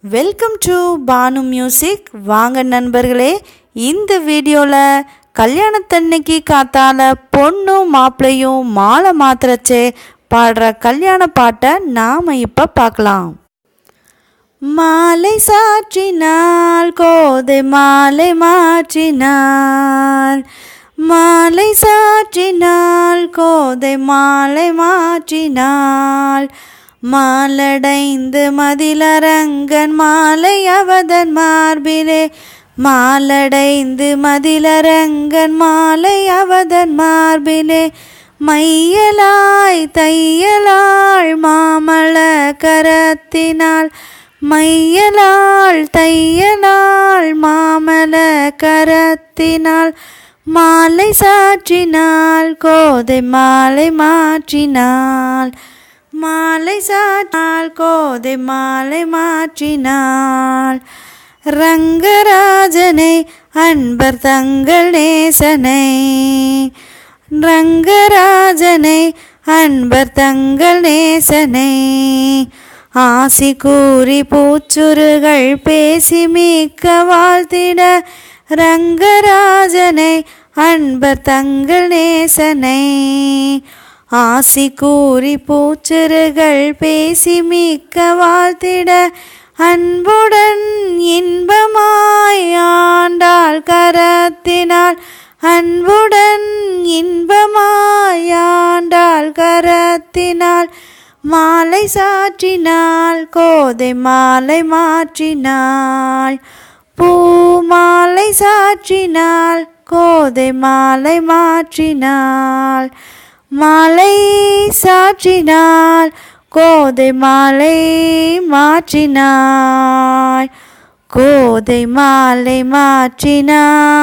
Welcome to Banu music. வாங்க நண்பர்களே, இந்த வீடியோவில் கல்யாணத்தன்னைக்கு காத்தால பொண்ணும் மாப்பிள்ளையும் மாலை மாத்திரச்சே பாடுற கல்யாண பாட்டை நாம் இப்போ பார்க்கலாம். மாலை சாற்றினாள் கோதை மாலை மாற்றினாள், மாலை சாற்றினாள் கோதை மாலை மாற்றினாள், மாலடைந்து மதிலரங்கன் மாலை அவதன் மார்பிலே, மாலடைந்து மதிலரங்கன் மாலை அவதன் மார்பிலே, மையலாய் தையலாள் மாமள கரத்தினாள், மையலாள் தையலாள் மாமள கரத்தினாள், மாலை சாற்றினாள் கோதை மாலை மாற்றினாள், மாலை சாற்றினாள் கோதை மாலை மாற்றினாள். ரங்கராஜனை அன்பர் தங்கள் நேசனை, ரங்கராஜனை அன்பர் தங்கள் நேசனை, ஆசி கூறி பூச்சுருகள் பேசி மிக்க வாழ்த்திட, ரங்கராஜனை அன்பர் தங்கள் நேசனை, ஆசி கூறி பூச்சுருகள் பேசி மிக்க வாழ்த்திட, அன்புடன் இன்பமாய் ஆண்டாள் கரத்தினாள், அன்புடன் இன்பமாய் ஆண்டாள் கரத்தினாள், மாலை சாற்றினாள் கோதை மாலை மாற்றினாள், பூ மாலை சாற்றினாள் கோதை மாலை மாற்றினாள், மாலை சாற்றினாள் கோதை மாலை மாற்றினாள், கோதை மாலை மாற்றினாள்.